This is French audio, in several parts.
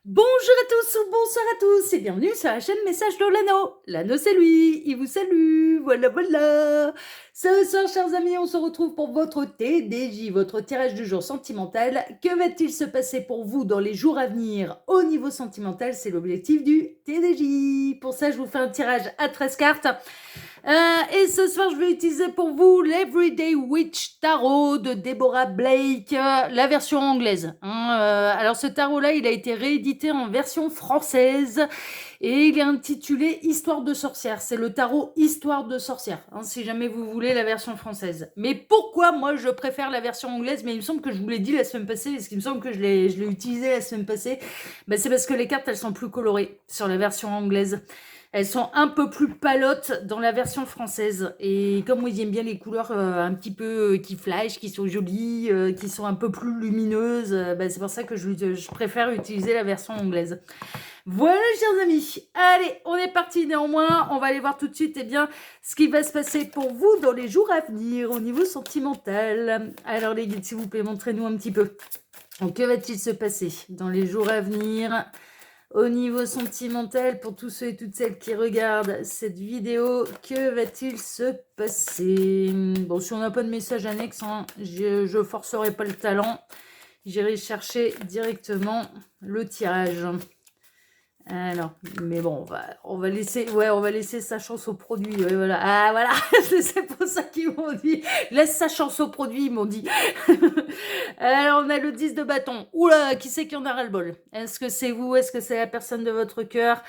Bonjour à tous ou bonsoir à tous et bienvenue sur la chaîne Message de l'Anneau. L'Anneau c'est lui, il vous salue, voilà. Ce soir chers amis, on se retrouve pour votre TDJ, votre tirage du jour sentimental. Que va-t-il se passer pour vous dans les jours à venir au niveau sentimental? C'est l'objectif du TDJ. Pour ça je vous fais un tirage à 13 cartes. Et ce soir, je vais utiliser pour vous l'Everyday Witch Tarot de Deborah Blake, la version anglaise. Alors ce tarot-là, il a été réédité en version française et il est intitulé Histoire de sorcière. C'est le tarot Histoire de sorcière, si jamais vous voulez la version française. Mais pourquoi moi je préfère la version anglaise? Mais il me semble que je vous l'ai dit la semaine passée, parce qu'il me semble que je l'ai utilisé la semaine passée. C'est parce que les cartes, elles sont plus colorées sur la version anglaise. Elles sont un peu plus palottes dans la version française. Et comme moi, j'aime bien les couleurs un petit peu qui flashent, qui sont jolies, qui sont un peu plus lumineuses, c'est pour ça que je préfère utiliser la version anglaise. Voilà, chers amis. Allez, on est parti. Néanmoins, on va aller voir tout de suite ce qui va se passer pour vous dans les jours à venir au niveau sentimental. Alors, les guides, s'il vous plaît, montrez-nous un petit peu. Donc, que va-t-il se passer dans les jours à venir au niveau sentimental, pour tous ceux et toutes celles qui regardent cette vidéo? Que va-t-il se passer? Bon, si on n'a pas de message annexe, je forcerai pas le talent. J'irai chercher directement le tirage. Alors, mais bon, on va laisser sa chance au produit. Ouais, voilà. Ah, voilà, c'est pour ça qu'ils m'ont dit. Laisse sa chance au produit, ils m'ont dit. Alors, on a le 10 de bâton. Oula, qui c'est qui en a ras-le-bol? Est-ce que c'est vous? Est-ce que c'est la personne de votre cœur?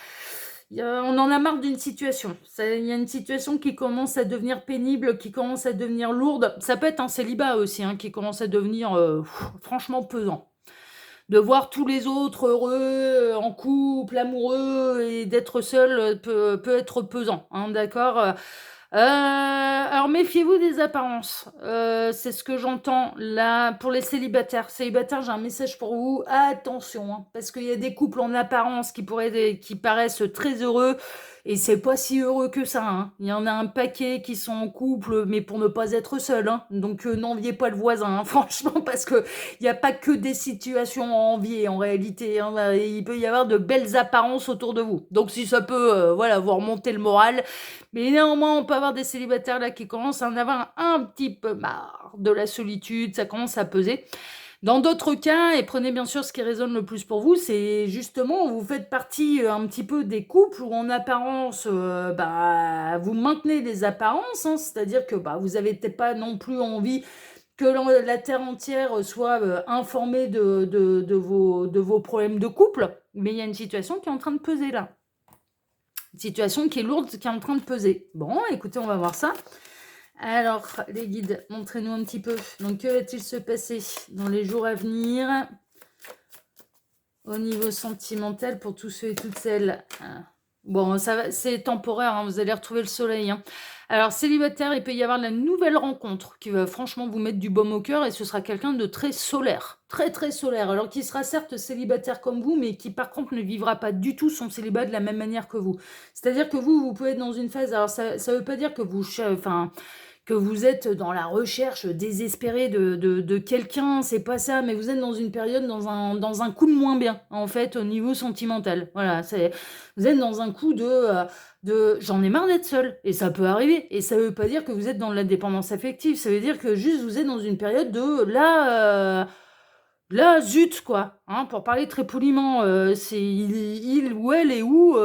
On en a marre d'une situation. Il y a une situation qui commence à devenir pénible, qui commence à devenir lourde. Ça peut être un célibat aussi, qui commence à devenir franchement pesant. De voir tous les autres heureux, en couple, amoureux, et d'être seul peut être pesant, d'accord? Alors méfiez-vous des apparences. C'est ce que j'entends là pour les célibataires. Célibataires, j'ai un message pour vous. Attention, parce qu'il y a des couples en apparence qui paraissent très heureux. Et c'est pas si heureux que ça. Il y en a un paquet qui sont en couple, mais pour ne pas être seul. Donc n'enviez pas le voisin, franchement, parce que il n'y a pas que des situations à envier en réalité. Il peut y avoir de belles apparences autour de vous. Donc si ça peut, vous remonter le moral. Mais néanmoins, on peut avoir des célibataires là qui commencent à en avoir un petit peu marre de la solitude. Ça commence à peser. Dans d'autres cas, et prenez bien sûr ce qui résonne le plus pour vous, c'est justement, vous faites partie un petit peu des couples où en apparence, vous maintenez des apparences, c'est-à-dire que vous avez peut-être pas non plus envie que la terre entière soit informée de vos problèmes de couple, mais il y a une situation qui est en train de peser là. Une situation qui est lourde, qui est en train de peser. Bon, écoutez, on va voir ça. Alors, les guides, montrez-nous un petit peu. Donc, que va-t-il se passer dans les jours à venir au niveau sentimental pour tous ceux et toutes celles? Bon, c'est temporaire, vous allez retrouver le soleil. Alors, célibataire, il peut y avoir de la nouvelle rencontre qui va franchement vous mettre du baume au cœur, et ce sera quelqu'un de très solaire. Très, très solaire. Alors, qui sera certes célibataire comme vous, mais qui, par contre, ne vivra pas du tout son célibat de la même manière que vous. C'est-à-dire que vous pouvez être dans une phase... Alors, ça ne veut pas dire que que vous êtes dans la recherche désespérée de quelqu'un, c'est pas ça, mais vous êtes dans une période, dans un coup de moins bien, en fait, au niveau sentimental. Voilà, vous êtes dans un coup de j'en ai marre d'être seule, et ça peut arriver, et ça veut pas dire que vous êtes dans l'indépendance affective, ça veut dire que juste vous êtes dans une période de là, zut, quoi, pour parler très poliment, c'est il ou elle est où,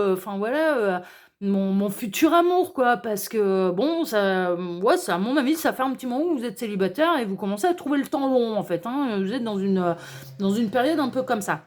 mon futur amour, quoi, parce que bon, ça, à mon avis, ça fait un petit moment où vous êtes célibataire et vous commencez à trouver le temps long, en fait, vous êtes dans une période un peu comme ça.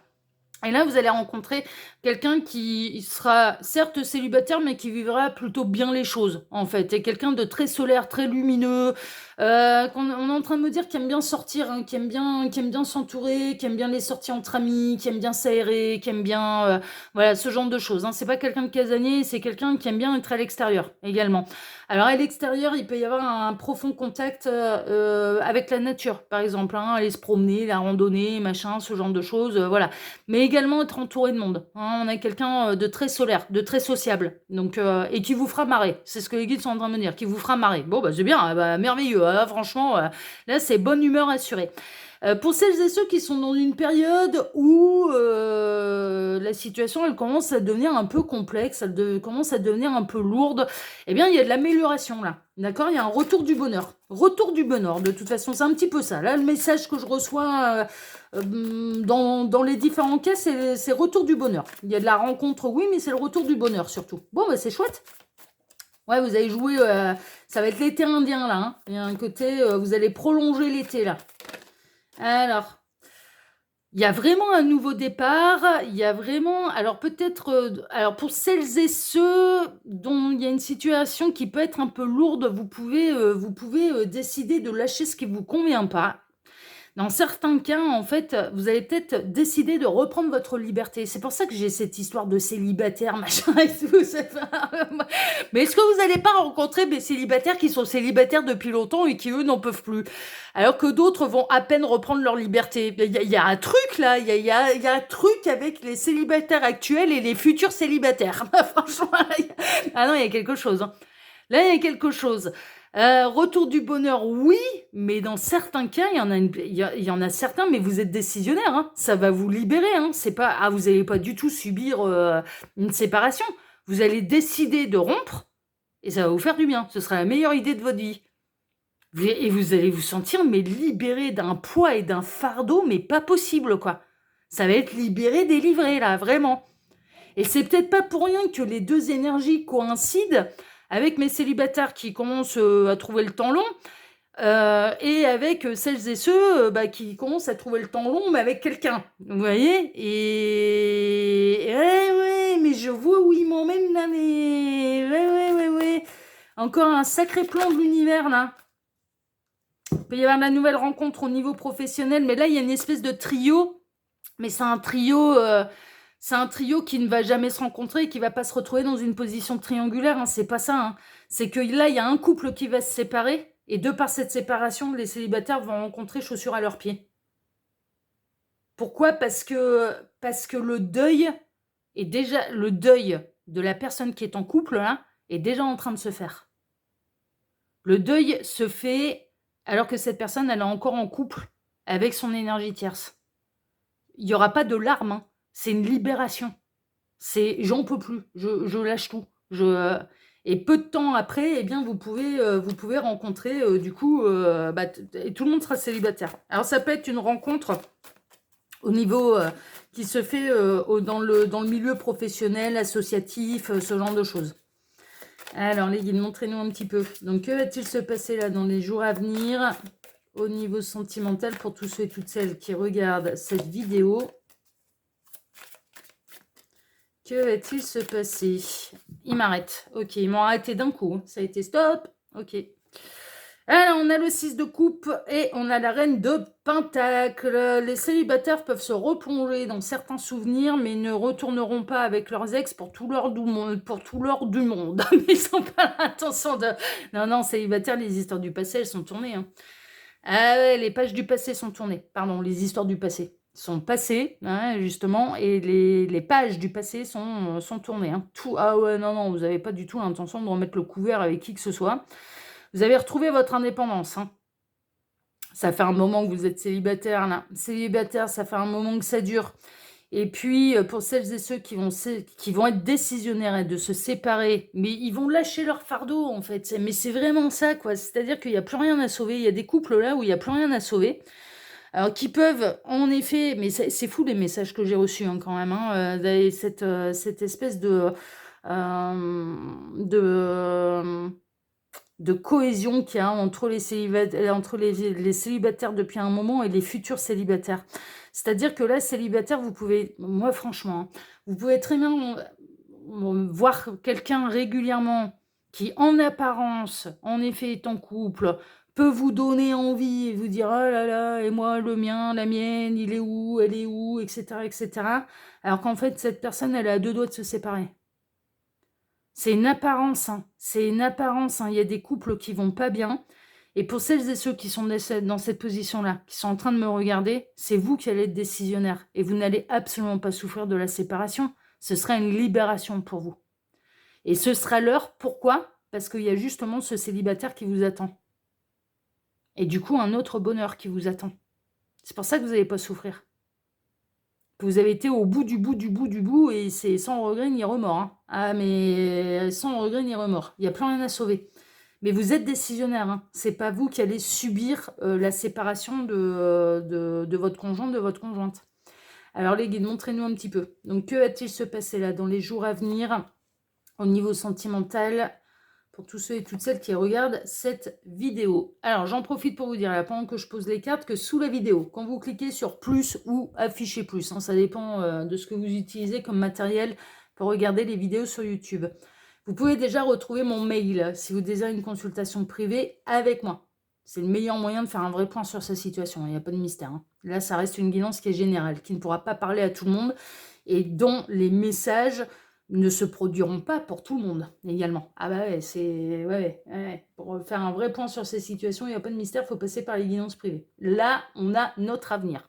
Et là, vous allez rencontrer quelqu'un qui sera certes célibataire, mais qui vivra plutôt bien les choses, en fait. Et quelqu'un de très solaire, très lumineux, on est en train de me dire qu'il aime bien sortir, qui aime bien s'entourer, qui aime bien les sorties entre amis, qui aime bien s'aérer, qui aime bien, voilà, ce genre de choses. C'est pas quelqu'un de casanier, c'est quelqu'un qui aime bien être à l'extérieur également. Alors à l'extérieur, il peut y avoir un profond contact avec la nature, par exemple, aller se promener, la randonnée, machin, ce genre de choses, voilà. Mais également être entouré de monde. On a quelqu'un de très solaire, de très sociable, donc et qui vous fera marrer. C'est ce que les guides sont en train de me dire, qui vous fera marrer. Bon, c'est bien, merveilleux, franchement, là c'est bonne humeur assurée. Pour celles et ceux qui sont dans une période où la situation, elle commence à devenir un peu complexe, commence à devenir un peu lourde, eh bien, il y a de l'amélioration, là. D'accord? Il y a un retour du bonheur. Retour du bonheur, de toute façon, c'est un petit peu ça. Là, le message que je reçois dans les différents cas, c'est retour du bonheur. Il y a de la rencontre, oui, mais c'est le retour du bonheur, surtout. Bon, bah, c'est chouette. Ouais, vous allez jouer, ça va être l'été indien, là. Hein. Il y a un côté, vous allez prolonger l'été, là. Alors... Il y a vraiment un nouveau départ, il y a vraiment... Alors peut-être... alors pour celles et ceux dont il y a une situation qui peut être un peu lourde, vous pouvez décider de lâcher ce qui ne vous convient pas. Dans certains cas, en fait, vous allez peut-être décider de reprendre votre liberté. C'est pour ça que j'ai cette histoire de célibataire, machin et tout. Mais est-ce que vous n'allez pas rencontrer des célibataires qui sont célibataires depuis longtemps et qui, eux, n'en peuvent plus? Alors que d'autres vont à peine reprendre leur liberté. Il y a un truc, là. Il y a un truc avec les célibataires actuels et les futurs célibataires. Franchement, ah non, il y a quelque chose. Hein. Là, il y a quelque chose. Retour du bonheur, oui, mais dans certains cas, il y en a certains, mais vous êtes décisionnaire, hein, ça va vous libérer, hein, c'est pas, vous n'allez pas du tout subir une séparation, vous allez décider de rompre, et ça va vous faire du bien, ce sera la meilleure idée de votre vie. Et vous allez vous sentir, mais libéré d'un poids et d'un fardeau, mais pas possible, quoi. Ça va être libéré, délivré, là, vraiment. Et c'est peut-être pas pour rien que les deux énergies coïncident avec mes célibataires qui commencent à trouver le temps long et avec celles et ceux qui commencent à trouver le temps long, mais avec quelqu'un. Vous voyez? Et ouais, mais je vois où ils m'emmènent là, mais ouais. Encore un sacré plan de l'univers là. Il peut y avoir de la nouvelle rencontre au niveau professionnel, mais là, il y a une espèce de trio, mais c'est un trio... c'est un trio qui ne va jamais se rencontrer et qui ne va pas se retrouver dans une position triangulaire. Hein. C'est pas ça. Hein. C'est que là, il y a un couple qui va se séparer. Et de par cette séparation, les célibataires vont rencontrer chaussures à leurs pieds. Pourquoi? Parce que le deuil est déjà... Le deuil de la personne qui est en couple, là, est déjà en train de se faire. Le deuil se fait alors que cette personne, elle est encore en couple avec son énergie tierce. Il n'y aura pas de larmes, hein. C'est une libération. C'est j'en peux plus, je lâche tout. Et peu de temps après, eh bien, vous pouvez rencontrer, du coup, et tout le monde sera célibataire. Alors, ça peut être une rencontre au niveau qui se fait dans le milieu professionnel, associatif, ce genre de choses. Alors, les guides, montrez-nous un petit peu. Donc, que va-t-il se passer là dans les jours à venir au niveau sentimental pour tous ceux et toutes celles qui regardent cette vidéo? Que va-t-il se passer? Il m'arrête. Ok, ils m'ont arrêté d'un coup. Ça a été stop. Ok. Alors, on a le 6 de coupe et on a la reine de pentacle. Les célibataires peuvent se replonger dans certains souvenirs, mais ne retourneront pas avec leurs ex pour tout l'or du monde. Mais ils n'ont pas l'intention de... Non, célibataires, les histoires du passé, elles sont tournées. Hein. Ah ouais, les pages du passé sont tournées. Pardon, les histoires du passé sont passées, hein, justement, et les pages du passé sont tournées. Hein. Ah ouais, non, vous n'avez pas du tout l'intention de remettre le couvert avec qui que ce soit. Vous avez retrouvé votre indépendance. Hein. Ça fait un moment que vous êtes célibataire, là. Célibataire, ça fait un moment que ça dure. Et puis, pour celles et ceux qui vont être décisionnaires et de se séparer, mais ils vont lâcher leur fardeau, en fait. Mais c'est vraiment ça, quoi. C'est-à-dire qu'il n'y a plus rien à sauver. Il y a des couples là où il n'y a plus rien à sauver. Alors, qui peuvent, en effet, mais c'est fou les messages que j'ai reçus hein, quand même, hein, cette espèce de cohésion qu'il y a entre les célibataires depuis un moment et les futurs célibataires. C'est-à-dire que là, célibataire, vous pouvez, moi franchement, vous pouvez très bien voir quelqu'un régulièrement qui, en apparence, en effet, est en couple, peut vous donner envie et vous dire « Oh là là, et moi, le mien, la mienne, il est où, elle est où, etc. etc. » Alors qu'en fait, cette personne, elle est à deux doigts de se séparer. C'est une apparence, hein. C'est une apparence. Hein. Il y a des couples qui vont pas bien. Et pour celles et ceux qui sont dans cette position-là, qui sont en train de me regarder, c'est vous qui allez être décisionnaire. Et vous n'allez absolument pas souffrir de la séparation. Ce sera une libération pour vous. Et ce sera l'heure. Pourquoi? Parce qu'il y a justement ce célibataire qui vous attend. Et du coup, un autre bonheur qui vous attend. C'est pour ça que vous n'allez pas souffrir. que vous avez été au bout du bout du bout du bout, et c'est sans regret ni remords, hein. Ah, mais sans regret ni remords. Il n'y a plus rien à sauver. Mais vous êtes décisionnaire, hein. C'est pas vous qui allez subir la séparation de votre conjoint, de votre conjointe. Alors les guides, montrez-nous un petit peu. Donc que va-t-il se passer là dans les jours à venir au niveau sentimental pour tous ceux et toutes celles qui regardent cette vidéo? Alors j'en profite pour vous dire là, pendant que je pose les cartes, que sous la vidéo, quand vous cliquez sur plus ou afficher plus, hein, ça dépend de ce que vous utilisez comme matériel pour regarder les vidéos sur YouTube. Vous pouvez déjà retrouver mon mail si vous désirez une consultation privée avec moi. C'est le meilleur moyen de faire un vrai point sur sa situation. Il n'y a pas de mystère, hein. Là, ça reste une guidance qui est générale, qui ne pourra pas parler à tout le monde et dont les messages ne se produiront pas pour tout le monde également. Ah bah ouais, c'est... Ouais. Pour faire un vrai point sur ces situations, il n'y a pas de mystère, il faut passer par les guidances privées. Là, on a notre avenir.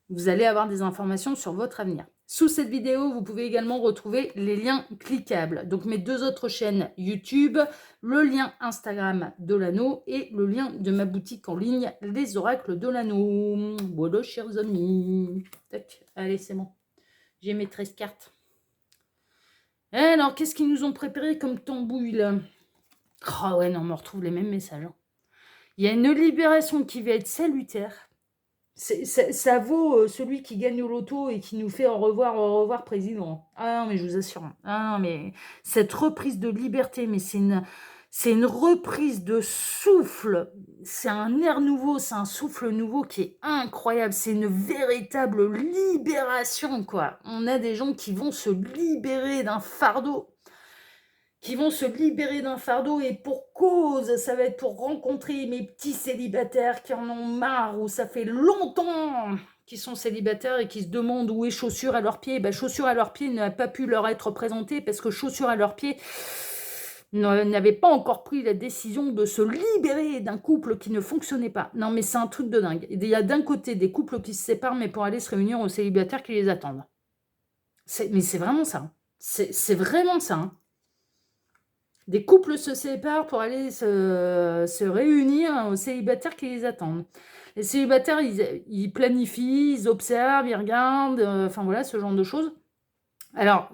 Vous allez avoir des informations sur votre avenir. Sous cette vidéo, vous pouvez également retrouver les liens cliquables. Donc mes 2 autres chaînes YouTube, le lien Instagram de l'anneau et le lien de ma boutique en ligne, les oracles de l'anneau. Voilà, chers amis. Tac, allez, c'est bon. J'ai mes 13 cartes. Alors, qu'est-ce qu'ils nous ont préparé comme tambouille là? Oh ouais, non, on me retrouve les mêmes messages, hein. Il y a une libération qui va être salutaire. Ça vaut celui qui gagne au loto et qui nous fait au revoir, président. Ah non, mais je vous assure. Ah non, mais cette reprise de liberté, mais c'est une reprise de souffle. C'est un air nouveau, c'est un souffle nouveau qui est incroyable. C'est une véritable libération, quoi. On a des gens qui vont se libérer d'un fardeau. Et pour cause, ça va être pour rencontrer mes petits célibataires qui en ont marre, ou ça fait longtemps qu'ils sont célibataires et qui se demandent où est chaussure à leurs pieds. Ben, chaussure à leurs pieds n'a pas pu leur être présentée parce que chaussure à leurs pieds n'avait pas encore pris la décision de se libérer d'un couple qui ne fonctionnait pas. Non, mais c'est un truc de dingue. Il y a d'un côté des couples qui se séparent, mais pour aller se réunir aux célibataires qui les attendent. Mais c'est vraiment ça. C'est vraiment ça, hein. Des couples se séparent pour aller se réunir aux célibataires qui les attendent. Les célibataires, ils planifient, ils observent, ils regardent, enfin voilà, ce genre de choses. Alors,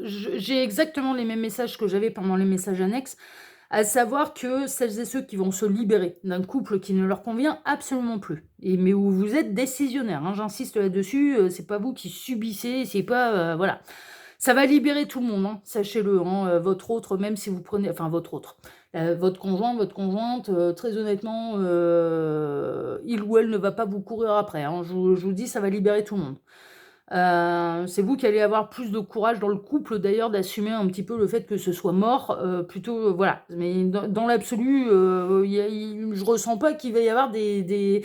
j'ai exactement les mêmes messages que j'avais pendant les messages annexes, à savoir que celles et ceux qui vont se libérer d'un couple qui ne leur convient absolument plus, mais où vous êtes décisionnaire, hein, j'insiste là-dessus, c'est pas vous qui subissez, c'est pas... voilà. Ça va libérer tout le monde, hein, sachez-le, hein, votre autre, même si vous prenez... Enfin, votre conjoint, votre conjointe, très honnêtement, il ou elle ne va pas vous courir après, hein, je vous dis, ça va libérer tout le monde. C'est vous qui allez avoir plus de courage dans le couple, d'ailleurs, d'assumer un petit peu le fait que ce soit mort, plutôt, voilà. Mais dans l'absolu, je ressens pas qu'il va y avoir des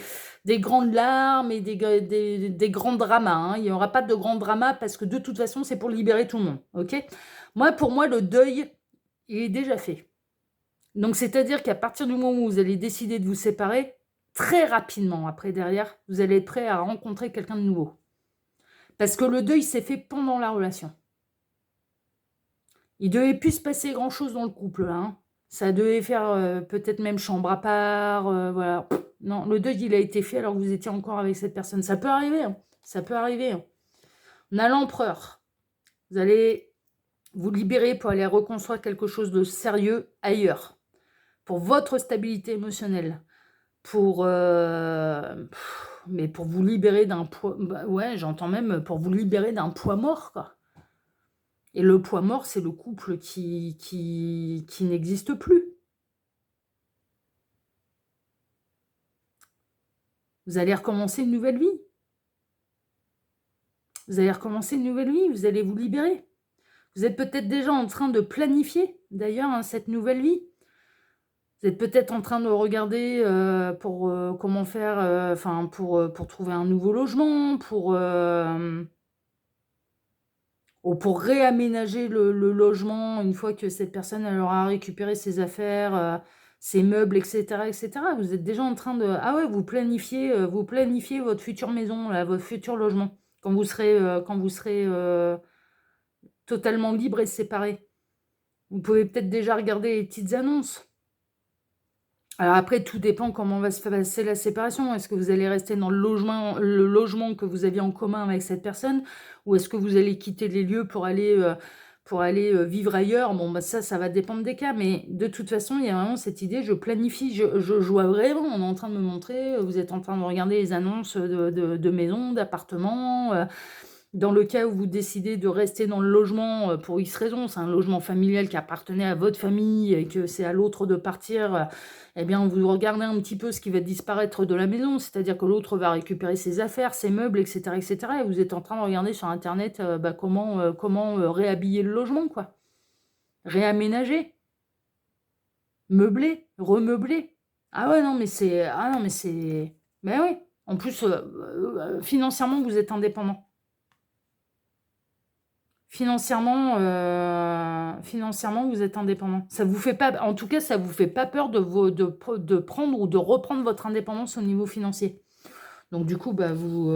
grandes larmes et des grands dramas, hein. Il n'y aura pas de grands dramas parce que de toute façon, c'est pour libérer tout le monde, ok? Pour moi, le deuil, il est déjà fait. Donc, c'est-à-dire qu'à partir du moment où vous allez décider de vous séparer, très rapidement, après, derrière, vous allez être prêt à rencontrer quelqu'un de nouveau. Parce que le deuil s'est fait pendant la relation. Il devait plus se passer grand-chose dans le couple, là, hein. Ça devait faire peut-être même chambre à part, voilà. Non, le deuil, il a été fait alors que vous étiez encore avec cette personne. Ça peut arriver, hein. Ça peut arriver, hein. On a l'empereur. Vous allez vous libérer pour aller reconstruire quelque chose de sérieux ailleurs. Pour votre stabilité émotionnelle. Mais pour vous libérer d'un poids... Bah ouais, j'entends même pour vous libérer d'un poids mort, quoi. Et le poids mort, c'est le couple qui n'existe plus. Vous allez recommencer une nouvelle vie. Vous allez recommencer une nouvelle vie, vous allez vous libérer. Vous êtes peut-être déjà en train de planifier, d'ailleurs, hein, cette nouvelle vie. Vous êtes peut-être en train de regarder pour comment faire, pour trouver un nouveau logement, ou pour réaménager le logement une fois que cette personne elle aura récupéré ses affaires, ses meubles, etc., etc. Vous êtes déjà en train de... Ah ouais, vous planifiez votre future maison, là, votre futur logement, quand vous serez totalement libre et séparé. Vous pouvez peut-être déjà regarder les petites annonces. Alors après, tout dépend comment va se passer la séparation. Est-ce que vous allez rester dans le logement que vous aviez en commun avec cette personne, ou est-ce que vous allez quitter les lieux pour aller vivre ailleurs? Bon, bah ça va dépendre des cas, mais de toute façon, il y a vraiment cette idée, je planifie, je vois vraiment, on est en train de me montrer, vous êtes en train de regarder les annonces de maisons, d'appartements. Dans le cas où vous décidez de rester dans le logement pour X raisons, c'est un logement familial qui appartenait à votre famille et que c'est à l'autre de partir, eh bien, vous regardez un petit peu ce qui va disparaître de la maison, c'est-à-dire que l'autre va récupérer ses affaires, ses meubles, etc., etc. Et vous êtes en train de regarder sur Internet comment réhabiller le logement, quoi. Réaménager, meubler, remeubler. Ah ouais, non, mais c'est... Ah non, mais c'est... Mais oui. En plus, financièrement, vous êtes indépendant. Financièrement, vous êtes indépendant. Ça vous fait pas, en tout cas, ça vous fait pas peur de prendre ou de reprendre votre indépendance au niveau financier. Donc du coup, bah, vous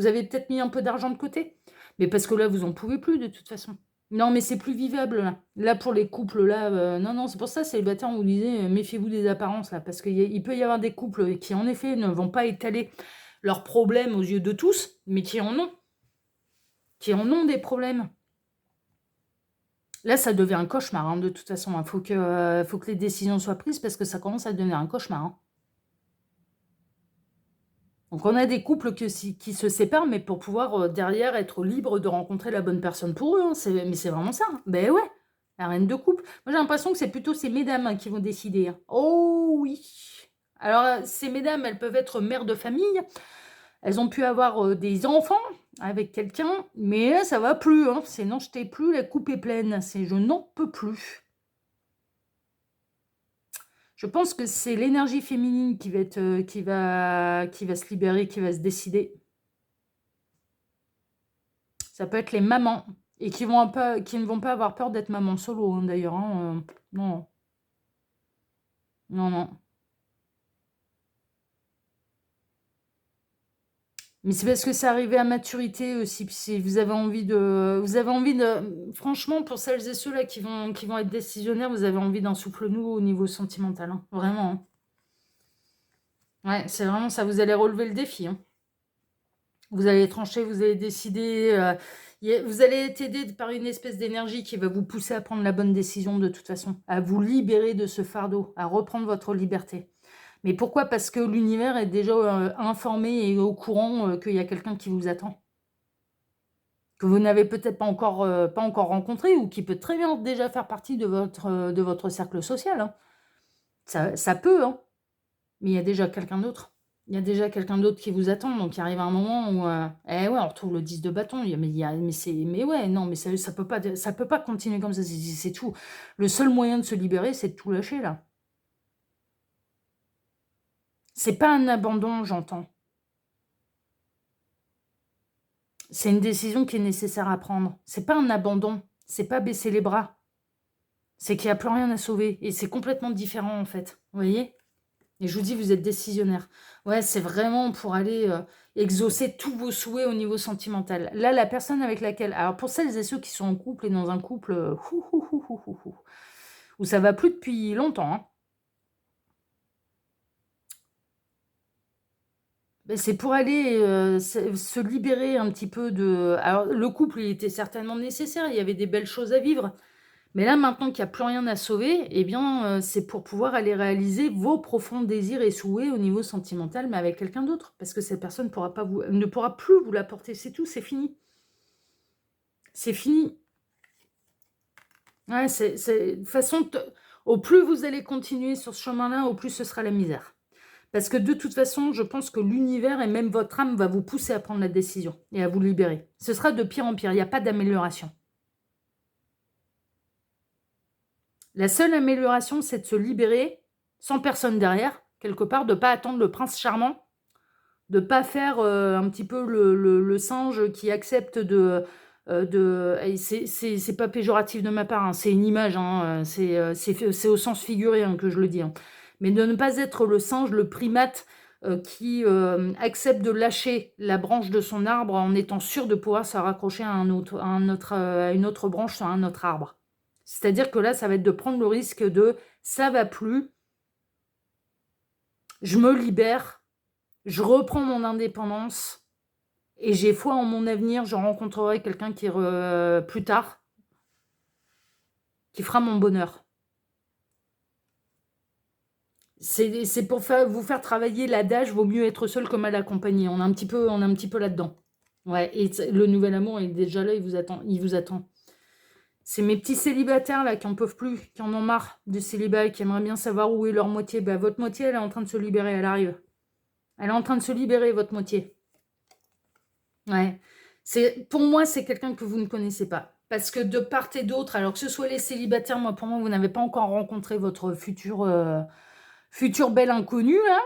avez peut-être mis un peu d'argent de côté. Mais parce que là, vous en pouvez plus de toute façon. Non, mais c'est plus vivable là. Là, pour les couples, là, non, non, c'est pour ça, célibataire, on vous disait, méfiez-vous des apparences là. Parce qu'il peut y avoir des couples qui, en effet, ne vont pas étaler leurs problèmes aux yeux de tous, mais qui en ont. Qui en ont des problèmes. Là, ça devient un cauchemar, hein, de toute façon. Il faut que les décisions soient prises parce que ça commence à devenir un cauchemar. Hein. Donc, on a des couples qui se séparent, mais pour pouvoir derrière être libre de rencontrer la bonne personne pour eux. Hein. Mais c'est vraiment ça. Hein. Ben ouais, la reine de couple. Moi, j'ai l'impression que c'est plutôt ces mesdames qui vont décider. Hein. Oh oui. Alors, ces mesdames, elles peuvent être mères de famille. Elles ont pu avoir des enfants avec quelqu'un, mais là, ça va plus. Hein. C'est non, je t'ai plus, la coupe est pleine. C'est je n'en peux plus. Je pense que c'est l'énergie féminine qui va être, qui va se libérer, qui va se décider. Ça peut être les mamans et qui ne vont pas avoir peur d'être maman solo, hein, d'ailleurs. Hein, non, non, non. Mais c'est parce que c'est arrivé à maturité aussi. Puis si vous avez envie de, franchement, pour celles et ceux là qui vont être décisionnaires, vous avez envie d'un souffle nouveau au niveau sentimental, hein, vraiment. Hein. Ouais, c'est vraiment ça. Vous allez relever le défi. Hein. Vous allez trancher, vous allez décider. Vous allez être aidé par une espèce d'énergie qui va vous pousser à prendre la bonne décision de toute façon, à vous libérer de ce fardeau, à reprendre votre liberté. Mais pourquoi? Parce que l'univers est déjà informé et au courant qu'il y a quelqu'un qui vous attend, que vous n'avez peut-être pas encore rencontré ou qui peut très bien déjà faire partie de votre cercle social. Hein. Ça peut, hein, mais il y a déjà quelqu'un d'autre. Il y a déjà quelqu'un d'autre qui vous attend, donc il arrive un moment où, eh ouais, on retrouve le 10 de bâton. Mais ouais, non, mais ça peut pas continuer comme ça. C'est tout. Le seul moyen de se libérer, c'est de tout lâcher là. C'est pas un abandon, j'entends. C'est une décision qui est nécessaire à prendre. C'est pas un abandon. C'est pas baisser les bras. C'est qu'il n'y a plus rien à sauver. Et c'est complètement différent en fait. Vous voyez? Et je vous dis, vous êtes décisionnaire. Ouais, c'est vraiment pour aller exaucer tous vos souhaits au niveau sentimental. Là, la personne avec laquelle... Alors, pour celles et ceux qui sont en couple et dans un couple où ça va plus depuis longtemps, hein, ben, c'est pour aller se libérer un petit peu de... Alors, le couple, il était certainement nécessaire. Il y avait des belles choses à vivre. Mais là, maintenant qu'il n'y a plus rien à sauver, eh bien, c'est pour pouvoir aller réaliser vos profonds désirs et souhaits au niveau sentimental, mais avec quelqu'un d'autre. Parce que cette personne ne pourra plus vous l'apporter. C'est tout, c'est fini. C'est fini. Ouais, de toute façon, au plus vous allez continuer sur ce chemin-là, au plus ce sera la misère. Parce que de toute façon, je pense que l'univers et même votre âme va vous pousser à prendre la décision et à vous libérer. Ce sera de pire en pire, il n'y a pas d'amélioration. La seule amélioration, c'est de se libérer sans personne derrière, quelque part, de ne pas attendre le prince charmant, de ne pas faire un petit peu le singe qui accepte c'est pas péjoratif de ma part, hein, c'est une image, hein, c'est au sens figuré hein, que je le dis. Hein. Mais de ne pas être le singe, le primate qui accepte de lâcher la branche de son arbre en étant sûr de pouvoir se raccrocher à une autre branche sur un autre arbre. C'est-à-dire que là, ça va être de prendre le risque de « ça va plus, je me libère, je reprends mon indépendance et j'ai foi en mon avenir, je rencontrerai quelqu'un qui, plus tard, qui fera mon bonheur. C'est pour vous faire travailler l'adage, vaut mieux être seul que mal accompagné. On est un petit peu là-dedans. Ouais, et le nouvel amour est déjà là, il vous attend. Il vous attend. C'est mes petits célibataires là qui en peuvent plus, qui en ont marre du célibat, qui aimeraient bien savoir où est leur moitié. Bah, votre moitié, elle est en train de se libérer, elle arrive. Elle est en train de se libérer, votre moitié. Ouais. Pour moi, c'est quelqu'un que vous ne connaissez pas. Parce que de part et d'autre, alors que ce soit les célibataires, moi, pour moi, vous n'avez pas encore rencontré votre futur bel inconnu, là.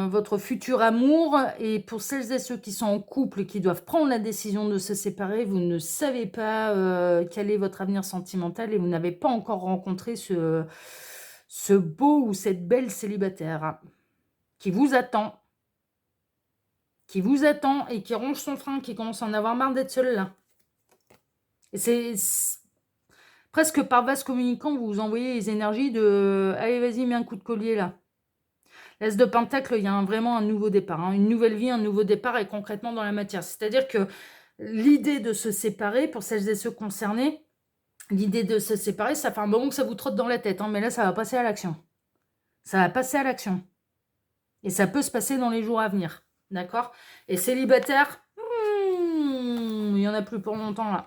Votre futur amour. Et pour celles et ceux qui sont en couple et qui doivent prendre la décision de se séparer, vous ne savez pas quel est votre avenir sentimental et vous n'avez pas encore rencontré ce beau ou cette belle célibataire qui vous attend et qui ronge son frein, qui commence à en avoir marre d'être seul là. Et c'est presque par vase communicant, vous vous envoyez les énergies de « Allez, vas-y, mets un coup de collier là ». L'As de Pentacle, il y a vraiment un nouveau départ, une nouvelle vie, un nouveau départ et concrètement dans la matière. C'est-à-dire que l'idée de se séparer, pour celles et ceux concernés, l'idée de se séparer, ça fait un moment que ça vous trotte dans la tête, mais là, ça va passer à l'action. Ça va passer à l'action. Et ça peut se passer dans les jours à venir. D'accord? Et célibataire, il n'y en a plus pour longtemps là.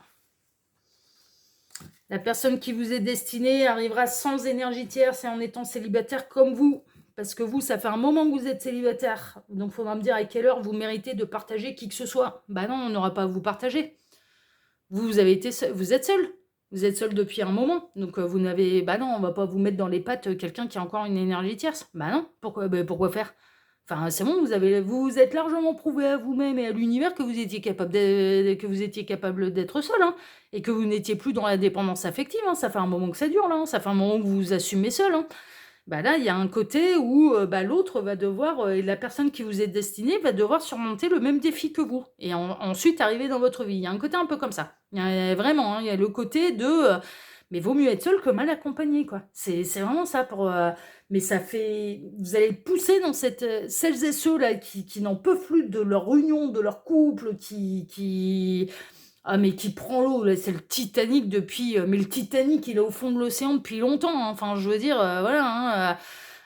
La personne qui vous est destinée arrivera sans énergie tierce et en étant célibataire comme vous. Parce que vous, ça fait un moment que vous êtes célibataire. Donc, il faudra me dire à quelle heure vous méritez de partager qui que ce soit. Bah non, on n'aura pas à vous partager. Vous êtes seul. Vous êtes seul depuis un moment. Donc, vous n'avez... Bah non, on va pas vous mettre dans les pattes quelqu'un qui a encore une énergie tierce. Bah non, pourquoi faire? Enfin, c'est bon, vous êtes largement prouvé à vous-même et à l'univers que vous étiez capable d'être seul, et que vous n'étiez plus dans la dépendance affective. Ça fait un moment que ça dure, là. Ça fait un moment que vous vous assumez seul. Bah là, il y a un côté où l'autre va devoir, la personne qui vous est destinée va devoir surmonter le même défi que vous. Et ensuite arriver dans votre vie. Il y a un côté un peu comme ça. Il y a vraiment, il y a le côté de... mais vaut mieux être seul que mal accompagné, quoi. C'est vraiment ça pour... mais ça fait... Vous allez pousser dans cette... celles et ceux-là qui n'en peuvent plus de leur union, de leur couple, mais qui prend l'eau, là, c'est le Titanic depuis... mais le Titanic, il est au fond de l'océan depuis longtemps, Enfin, je veux dire, voilà,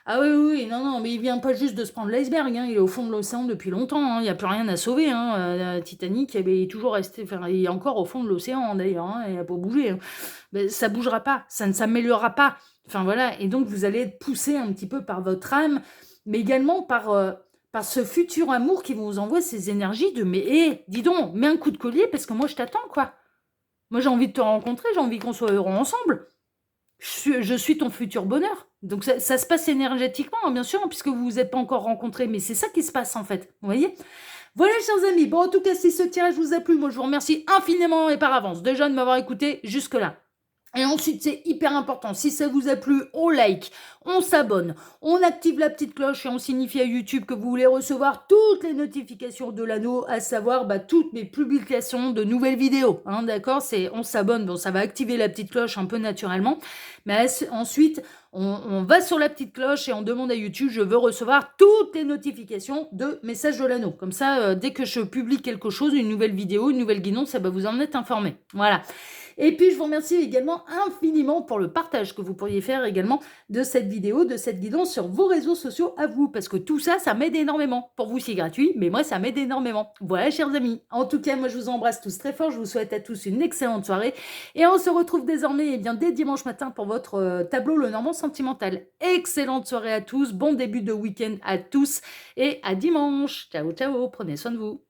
ah oui, non, mais il vient pas juste de se prendre l'iceberg, il est au fond de l'océan depuis longtemps, il n'y a plus rien à sauver, Titanic, il est toujours resté... Enfin, il est encore au fond de l'océan, d'ailleurs, il n'a pas bougé. Mais ça bougera pas, ça ne s'améliorera pas. Enfin, voilà, et donc, vous allez être poussé un petit peu par votre âme, mais également par ce futur amour qui vous envoie ces énergies de « mais dis donc, mets un coup de collier parce que moi je t'attends, quoi. Moi j'ai envie de te rencontrer, j'ai envie qu'on soit heureux ensemble. Je suis ton futur bonheur. » Donc ça se passe énergétiquement, bien sûr, puisque vous vous êtes pas encore rencontrés, mais c'est ça qui se passe en fait, vous voyez. Voilà, chers amis, bon, en tout cas, si ce tirage vous a plu, moi je vous remercie infiniment et par avance déjà de m'avoir écouté jusque-là. Et ensuite, c'est hyper important, si ça vous a plu, on like, on s'abonne, on active la petite cloche et on signifie à YouTube que vous voulez recevoir toutes les notifications de l'anneau, à savoir toutes mes publications de nouvelles vidéos, d'accord? On s'abonne, bon, ça va activer la petite cloche un peu naturellement, mais ensuite, on va sur la petite cloche et on demande à YouTube, je veux recevoir toutes les notifications de messages de l'anneau. Comme ça, dès que je publie quelque chose, une nouvelle vidéo, une nouvelle guidon, ça va vous en être informé. Voilà. Et puis, je vous remercie également infiniment pour le partage que vous pourriez faire également de cette vidéo, de cette guidon sur vos réseaux sociaux à vous. Parce que tout ça, ça m'aide énormément. Pour vous, c'est gratuit, mais moi, ça m'aide énormément. Voilà, chers amis. En tout cas, moi, je vous embrasse tous très fort. Je vous souhaite à tous une excellente soirée. Et on se retrouve désormais dès dimanche matin pour votre tableau Le Normand Sentimental. Excellente soirée à tous. Bon début de week-end à tous. Et à dimanche. Ciao, ciao. Prenez soin de vous.